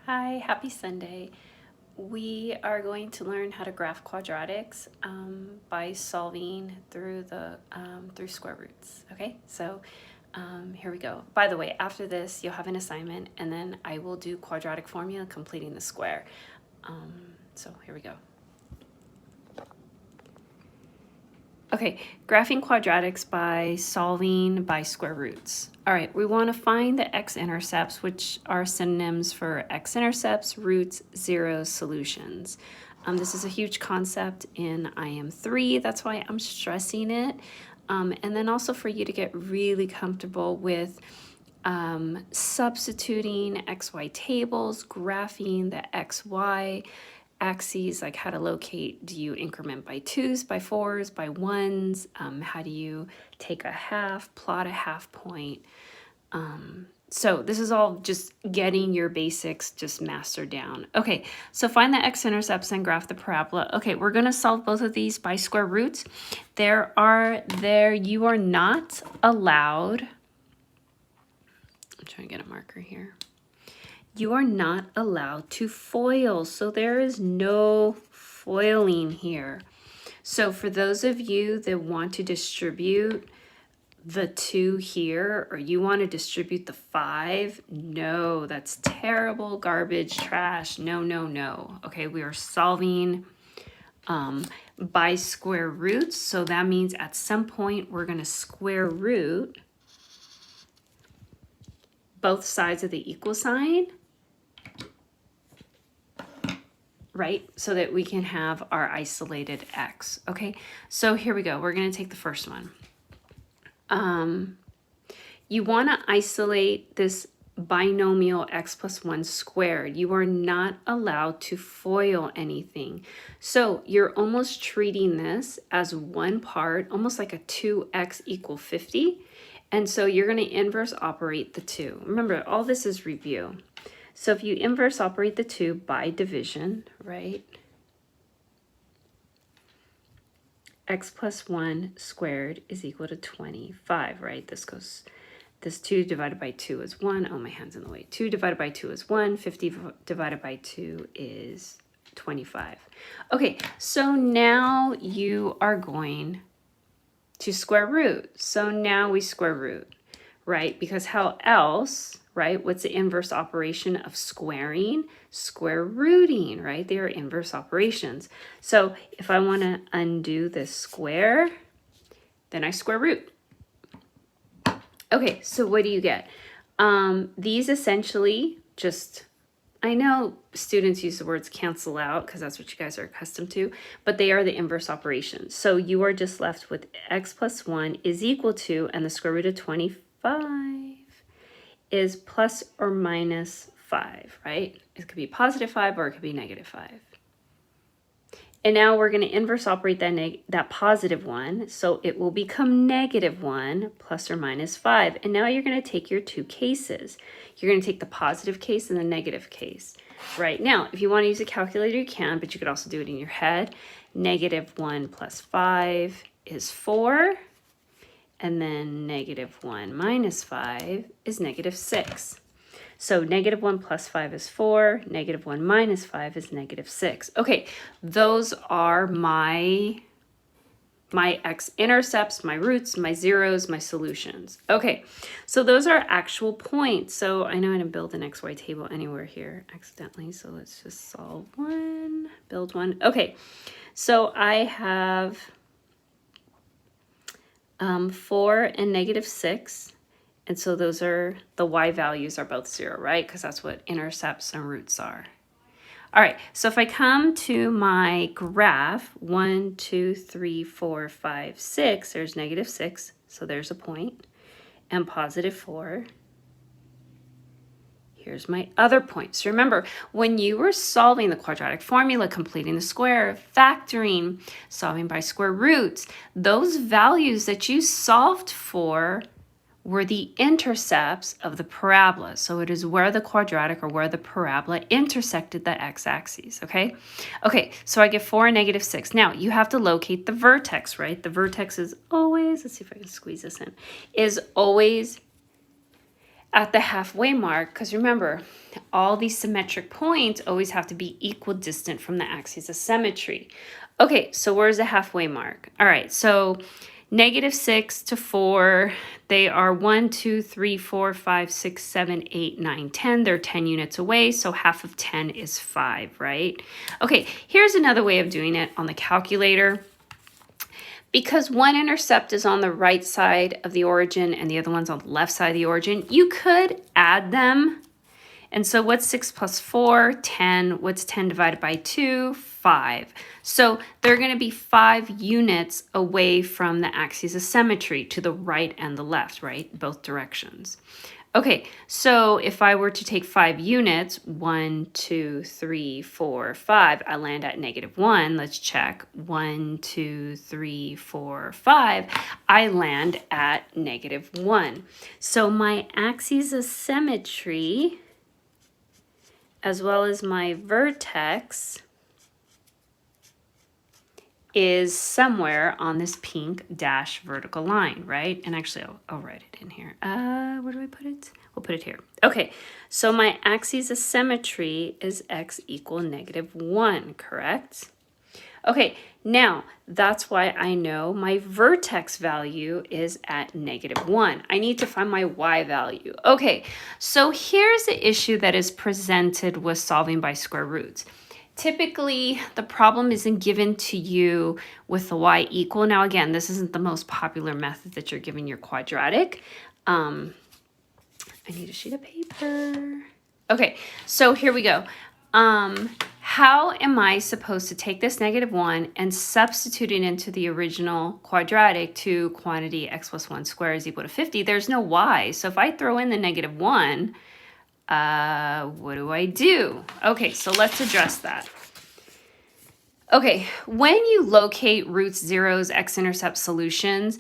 Hi, happy Sunday. We are going to learn how to graph quadratics by solving through square roots. Okay, so here we go. By the way, after this, you'll have an assignment, and then I will do quadratic formula completing the square. So here we go. Okay, graphing quadratics by solving by square roots. All right, we want to find the x-intercepts, which are synonyms for x-intercepts, roots, zeros, solutions. This is a huge concept in IM3, that's why I'm stressing it. And then also for you to get really comfortable with substituting XY tables, graphing the XY axes, like how to locate, do you increment by 2s, by 4s, by 1s? How do you take a half, plot a half point? So this is all just getting your basics just mastered down. Okay, so find the x-intercepts and graph the parabola. Okay, we're going to solve both of these by square roots. You are not allowed, I'm trying to get a marker here. You are not allowed to FOIL, so there is no foiling here. So for those of you that want to distribute the 2 here, or you want to distribute the 5, no, that's terrible, garbage, trash, no, no, no. Okay, we are solving by square roots, so that means at some point we're going to square root both sides of the equal sign, right? So that we can have our isolated x, okay? So here we go. We're going to take the first one. You want to isolate this binomial x plus 1 squared. You are not allowed to FOIL anything. So you're almost treating this as one part, almost like a 2x equal 50. And so you're going to inverse operate the 2. Remember, all this is review. So if you inverse operate the 2 by division, right? X plus 1 squared is equal to 25, right? This 2 divided by 2 is 1. Oh, my hand's in the way. 2 divided by 2 is 1. 50 divided by 2 is 25. Okay, so now you are going to square root. So now we square root, right? Because how else, right? What's the inverse operation of squaring? Square rooting, right? They are inverse operations. So if I want to undo this square, then I square root. Okay, so what do you get? These essentially just, I know students use the words cancel out because that's what you guys are accustomed to, but they are the inverse operations. So you are just left with x plus 1 is equal to, and the square root of 25 is plus or minus 5, right? It could be positive 5 or it could be negative 5. And now we're going to inverse operate that positive 1, so it will become negative 1 plus or minus 5. And now you're going to take your 2 cases. You're going to take the positive case and the negative case. Right now, if you want to use a calculator, you can, but you could also do it in your head. Negative 1 plus 5 is 4. And then negative 1 minus 5 is negative 6. So negative 1 plus 5 is 4. Negative 1 minus 5 is negative 6. Okay, those are my x-intercepts, my roots, my zeros, my solutions. Okay, so those are actual points. So I know I didn't build an XY table anywhere here accidentally. So let's just solve one, build one. Okay, so I have 4 and negative 6. And so those are, the y values are both 0, right? Because that's what intercepts and roots are. All right, so if I come to my graph, 1, 2, 3, 4, 5, 6, there's negative 6, so there's a point, and positive 4. Here's my other point. So remember, when you were solving the quadratic formula, completing the square, factoring, solving by square roots, those values that you solved for were the intercepts of the parabola. So it is where the quadratic or where the parabola intersected the x-axis, okay? Okay, so I get 4 and negative 6. Now, you have to locate the vertex, right? The vertex is always, let's see if I can squeeze this in, is always at the halfway mark, because remember, all these symmetric points always have to be equidistant from the axis of symmetry. Okay, so where's the halfway mark? All right, so -6 to 4, they are 1, 2, 3, 4, 5, 6, 7, 8, 9, 10. They're 10 units away, so half of 10 is 5, right? Okay, here's another way of doing it on the calculator. Because one intercept is on the right side of the origin and the other one's on the left side of the origin, you could add them. And so what's 6 plus 4? 10. What's 10 divided by 2? 5. So they're going to be 5 units away from the axes of symmetry to the right and the left, right? Both directions. Okay, so if I were to take 5 units, 1, 2, 3, 4, 5, I land at -1. Let's check. 1, 2, 3, 4, 5. I land at -1. So my axes of symmetry, as well as my vertex, is somewhere on this pink dash vertical line, right? And actually, I'll write it in here. Where do I put it? We'll put it here. Okay, so my axis of symmetry is x equal -1, correct? Okay, now that's why I know my vertex value is at -1. I need to find my y value. Okay, so here's the issue that is presented with solving by square roots. Typically, the problem isn't given to you with the y equal. Now, again, this isn't the most popular method that you're giving your quadratic. I need a sheet of paper. Okay, so here we go. How am I supposed to take this -1 and substitute it into the original quadratic to quantity x plus 1 squared is equal to 50? There's no y. So if I throw in the -1, what do I do? Okay, so let's address that. Okay, when you locate roots, zeros, x-intercept solutions,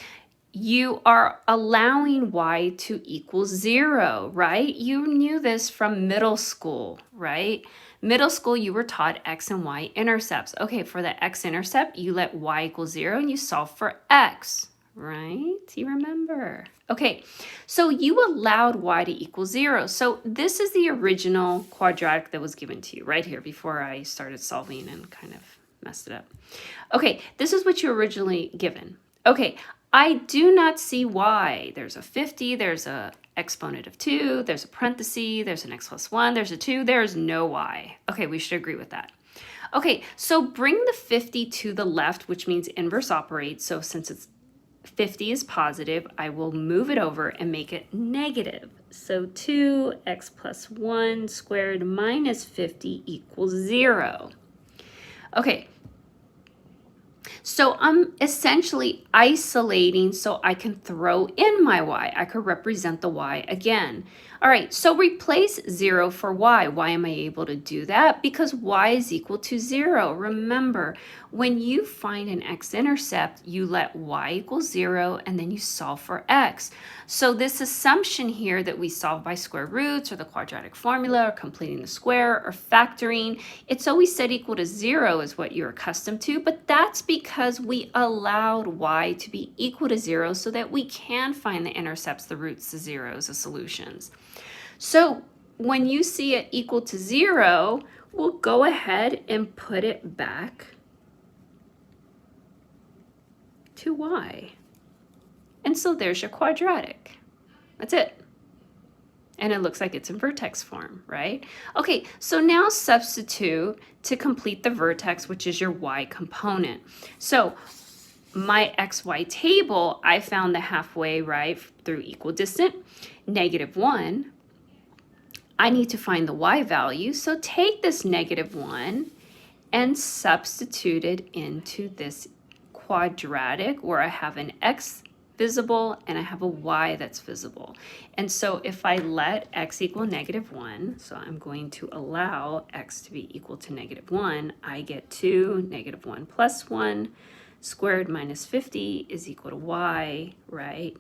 you are allowing y to equal 0, right? You knew this from middle school, right? Middle school, you were taught x and y intercepts. Okay, for the x-intercept, you let y equal 0 and you solve for x, right? You remember. Okay, so you allowed y to equal 0. So this is the original quadratic that was given to you right here before I started solving and kind of messed it up. Okay, this is what you originally given. Okay, I do not see y. There's a 50, there's a exponent of 2, there's a parenthesis, there's an x plus 1, there's a 2, there's no y. Okay, we should agree with that. Okay, so bring the 50 to the left, which means inverse operate. So since it's 50 is positive, I will move it over and make it negative. So 2x plus 1 squared minus 50 equals 0. Okay, so I'm essentially isolating so I can throw in my y. I could represent the y again. All right, so replace 0 for y. Why am I able to do that? Because y is equal to 0. Remember, when you find an x-intercept, you let y equal 0 and then you solve for x. So this assumption here that we solve by square roots or the quadratic formula or completing the square or factoring, it's always set equal to 0 is what you're accustomed to, but that's because we allowed y to be equal to 0 so that we can find the intercepts, the roots, the zeros, the solutions. So when you see it equal to 0, we'll go ahead and put it back to y. And so there's your quadratic. That's it. And it looks like it's in vertex form, right? Okay, so now substitute to complete the vertex, which is your y component. So my xy table, I found the halfway, right, through equidistant, -1. I need to find the y value, so take this -1 and substitute it into this quadratic where I have an x visible and I have a y that's visible. And so if I let x equal -1, so I'm going to allow x to be equal to -1, I get 2, -1 plus 1 squared minus 50 is equal to y, right?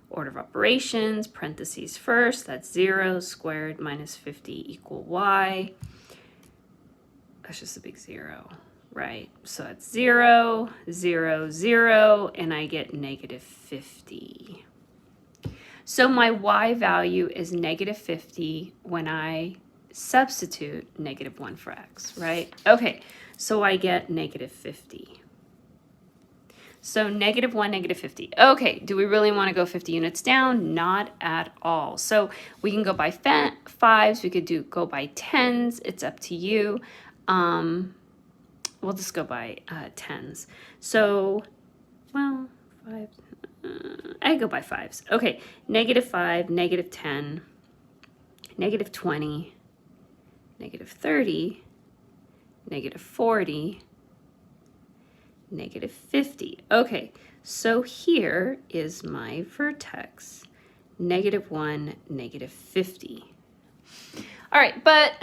Order of operations, parentheses first, that's 0 squared minus 50 equal y. That's just a big 0, right? So that's 0, 0, 0, and I get -50. So my y value is negative 50 when I substitute negative 1 for x, right? Okay, so I get negative 50. So negative 1, negative 50. Okay, do we really want to go 50 units down? Not at all. So we can go by 5s, we could go by 10s, it's up to you. We'll just go by 10s. So, well, 5, I go by 5s. Okay, negative 5, negative 10, negative 20, negative 30, negative 40, negative 50. Okay, so here is my vertex, negative 1, negative 50. All right, but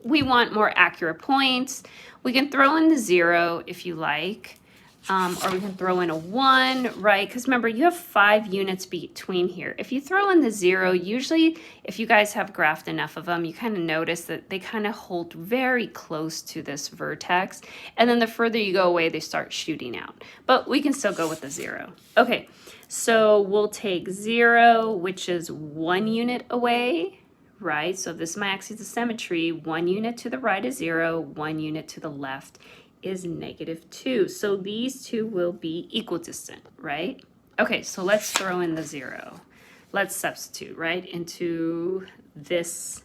we want more accurate points. We can throw in the 0 if you like, or we can throw in a 1, right? Because remember, you have 5 units between here. If you throw in the 0, usually if you guys have graphed enough of them, you kind of notice that they kind of hold very close to this vertex. And then the further you go away, they start shooting out. But we can still go with the 0. Okay, so we'll take 0, which is 1 unit away, right? So this is my axis of symmetry. 1 unit to the right is 0, 1 unit to the left is negative 2. So these two will be equidistant, right? Okay, so let's throw in the 0. Let's substitute, right, into this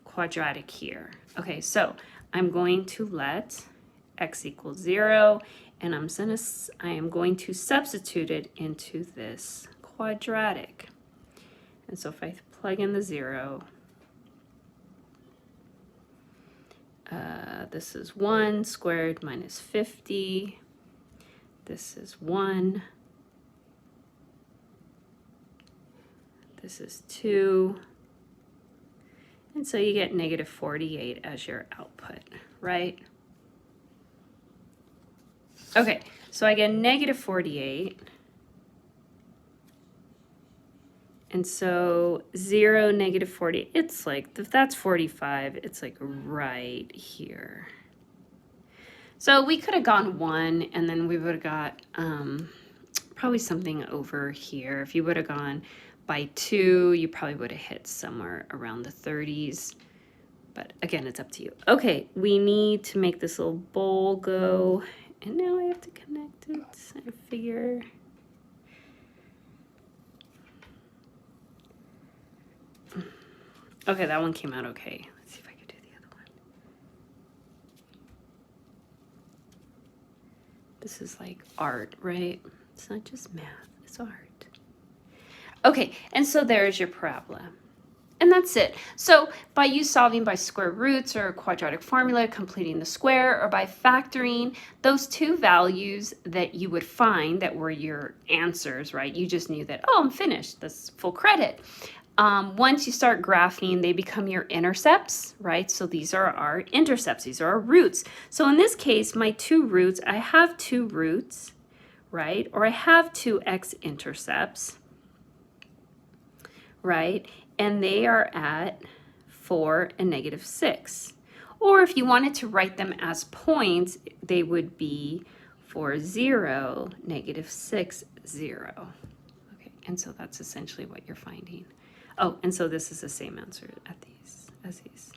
quadratic here. Okay, so I'm going to let x equals 0, and I am going to substitute it into this quadratic. And so if I plug in the 0, this is 1 squared minus 50. This is 1. This is 2. And so you get negative 48 as your output, right? Okay, so I get negative 48. And so 0, negative 40, it's like, if that's 45, it's like right here. So we could have gone 1, and then we would have got probably something over here. If you would have gone by 2, you probably would have hit somewhere around the 30s. But again, it's up to you. Okay, we need to make this little bowl go, and now I have to connect it. I figure... Okay, that one came out okay. Let's see if I can do the other one. This is like art, right? It's not just math, it's art. Okay, and so there's your parabola. And that's it. So by you solving by square roots or a quadratic formula, completing the square, or by factoring those two values that you would find that were your answers, right? You just knew that, oh, I'm finished. That's full credit. Once you start graphing, they become your intercepts, right? So these are our intercepts. These are our roots. So in this case, my 2 roots, I have 2 roots, right? Or I have 2 X intercepts, right? And they are at 4 and negative 6. Or if you wanted to write them as points, they would be 4, 0, negative 6, 0. Okay, and so that's essentially what you're finding. Oh, and so this is the same answer as these.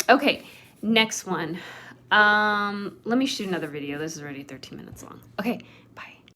Okay, next one. Let me shoot another video. This is already 13 minutes long. Okay,